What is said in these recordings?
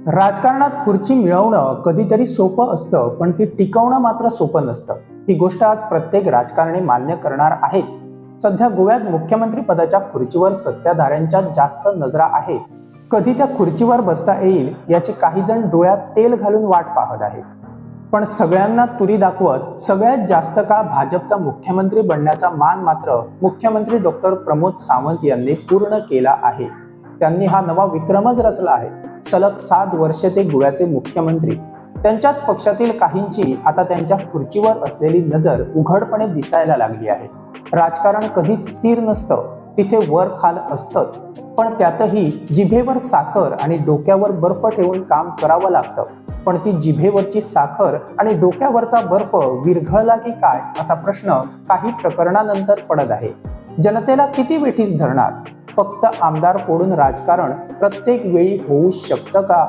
राजकारणात खुर्ची मिळवणं कधीतरी सोपं असतं, पण ती टिकवणं मात्र सोपं नसतं. ही गोष्ट आज प्रत्येक राजकारणी मान्य करणार आहेच. सध्या गोव्यात मुख्यमंत्री पदाच्या खुर्चीवर सत्ताधाऱ्यांच्या जास्त नजरा आहेत. कधी त्या खुर्चीवर बसता येईल याची काही जण डोळ्यात तेल घालून वाट पाहत आहेत. पण सगळ्यांना तुरी दाखवत सगळ्यात जास्त काळ भाजपचा मुख्यमंत्री बनण्याचा मान मात्र मुख्यमंत्री डॉक्टर प्रमोद सावंत यांनी पूर्ण केला आहे. त्यांनी हा नवा विक्रमच रचला आहे. सलग 7 वर्षे ते गोव्याचे मुख्यमंत्री. त्यांच्याच पक्षातील काहींची आता त्यांच्या खुर्चीवर असलेली नजर उघडपणे दिसायला लागली आहे. राजकारण कधीच स्थिर नसतं, तिथे वर खाल असतंच. पण त्यातही जिभेवर साखर आणि डोक्यावर बर्फ ठेवून काम करावं लागतं. पण ती जिभेवरची साखर आणि डोक्यावरचा बर्फ विरघळला की काय असा प्रश्न काही प्रकरणानंतर पडत आहे. जनतेला किती वेठीस धरणार? फक्त आमदार फोडून राजकारण प्रत्येक वेळी होऊ शकतं का?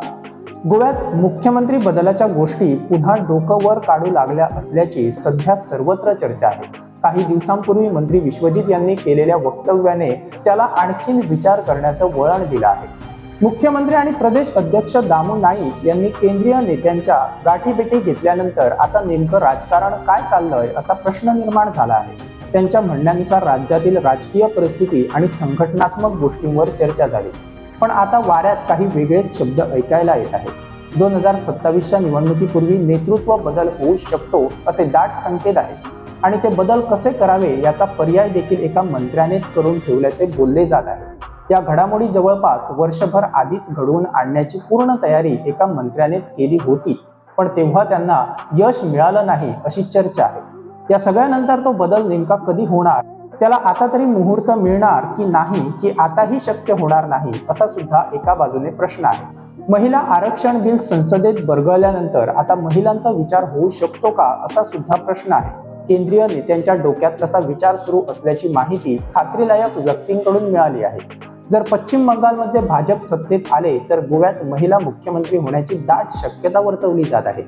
गोव्यात मुख्यमंत्री बदलाच्या गोष्टी पुन्हा डोकं वर काढू लागल्या असल्याची सध्या सर्वत्र चर्चा आहे. काही दिवसांपूर्वी मंत्री विश्वजित यांनी केलेल्या वक्तव्याने त्याला आणखीन विचार करण्याचं वळण दिलं आहे. मुख्यमंत्री आणि प्रदेश अध्यक्ष दामू नाईक यांनी केंद्रीय नेत्यांच्या गाठीभेटी घेतल्यानंतर आता नेमकं राजकारण काय चाललंय असा प्रश्न निर्माण झाला आहे. त्यांच्या म्हणण्यानुसार राज्यातील राजकीय परिस्थिती आणि संघटनात्मक गोष्टींवर चर्चा झाली. पण आता वाऱ्यात काही वेगळेच शब्द ऐकायला येत आहेत. 2027च्या निवडणुकीपूर्वी नेतृत्व बदल होऊ शकतो असे दाट संकेत आहेत. आणि ते बदल कसे करावे याचा पर्याय देखील एका मंत्र्यानेच करून ठेवल्याचे बोलले जात आहे. या घडामोडी जवळपास वर्षभर आधीच घडवून आणण्याची पूर्ण तयारी एका मंत्र्यानेच केली होती. पण तेव्हा त्यांना यश मिळालं नाही अशी चर्चा आहे. या सगळ्यानंतर तो बदल नेमका कधी होणार, त्याला आता तरी मुहूर्त मिळणार की नाही, की आताही शक्य होणार नाही असा सुद्धा एका बाजूने प्रश्न आहे. महिला आरक्षण बिल संसदेत बरगळल्यानंतर आता महिलांचा विचार होऊ शकतो का असा सुद्धा प्रश्न आहे. केंद्रीय नेत्यांच्या डोक्यात तसा विचार सुरू असल्याची माहिती खात्रीलायक व्यक्तींकडून मिळाली आहे. जर पश्चिम बंगालमध्ये भाजप सत्तेत आले तर गोव्यात महिला मुख्यमंत्री होण्याची दाट शक्यता वर्तवली जात आहे.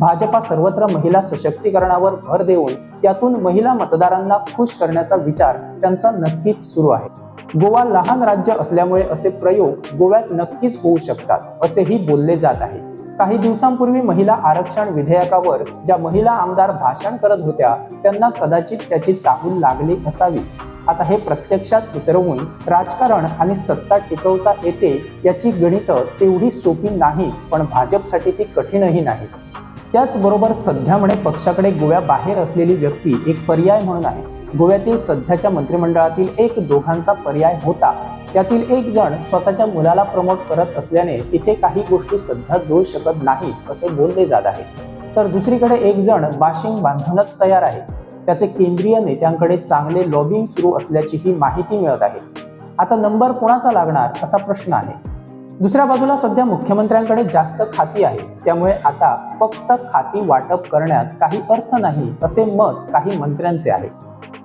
भाजपा सर्वत्र महिला सशक्तीकरणावर भर देऊन यातून महिला मतदारांना खुश करण्याचा विचार त्यांचा नक्कीच सुरू आहे. गोवा लहान राज्य असल्यामुळे असे प्रयोग गोव्यात नक्कीच होऊ शकतात असेही बोलले जात आहे. काही दिवसांपूर्वी महिला आरक्षण विधेयकावर ज्या महिला आमदार भाषण करत होत्या त्यांना कदाचित त्याची चाहूल लागली असावी. आता हे प्रत्यक्षात उतरवून राजकारण आणि सत्ता टिकवता येते याची गणितं तेवढी सोपी नाहीत, पण भाजपसाठी ती कठीणही नाहीत. त्याचबरोबर सध्या म्हणे पक्षाकडे गोव्याबाहेर असलेली व्यक्ती एक पर्याय म्हणून आहे. गोव्यातील सध्याच्या मंत्रिमंडळातील 1-2 पर्याय होता. यातील एक जण स्वतःच्या मुलाला प्रमोट करत असल्याने तिथे काही गोष्टी सध्या जुळू शकत नाहीत असे बोलले जात आहे. तर दुसरीकडे एक जण बाशिंग बांधूनच तयार आहे. त्याचे केंद्रीय नेत्यांकडे चांगले लॉबिंग सुरू असल्याची ही माहिती मिळत आहे. आता नंबर कोणाचा लागणार असा प्रश्न आहे. दुसऱ्या बाजूला सध्या मुख्यमंत्र्यांकडे जास्त खाती आहेत, त्यामुळे आता फक्त खाती वाटप करण्यात काही अर्थ नाही असे मत काही मंत्र्यांचे आहे.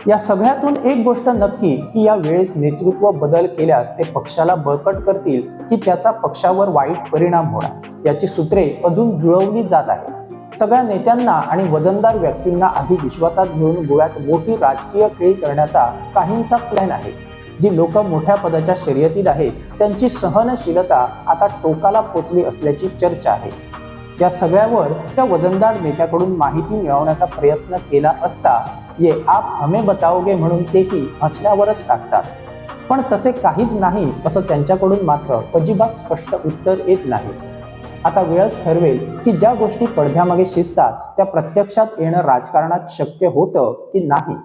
या सगळ्यातून एक गोष्ट नक्की की या वेळेस नेतृत्व बदल केल्यास ते पक्षाला बळकट करतील की त्याचा पक्षावर वाईट परिणाम होणार याची सूत्रे अजून जुळवली जात आहेत. सगळ्या नेत्यांना आणि वजनदार व्यक्तींना आधी विश्वासात घेऊन गोव्यात मोठी राजकीय खेळी करण्याचा काहींचा प्लॅन आहे. जी लोक मोठ्या पदाच्या शर्यतीत आहेत त्यांची सहनशीलता आता टोकाला पोचली असल्याची चर्चा आहे. या सगळ्यावर त्या वजनदार नेत्याकडून माहिती मिळवण्याचा प्रयत्न केला असता ये आप हमें बताओगे म्हणून तेही हसण्यावरच टाकतात. पण तसे काहीच नाही असं त्यांच्याकडून मात्र अजिबात स्पष्ट उत्तर येत नाही. आता वेळच ठरवेल की ज्या गोष्टी पडद्यामागे शिजतात त्या प्रत्यक्षात येणं राजकारणात शक्य होतं की नाही.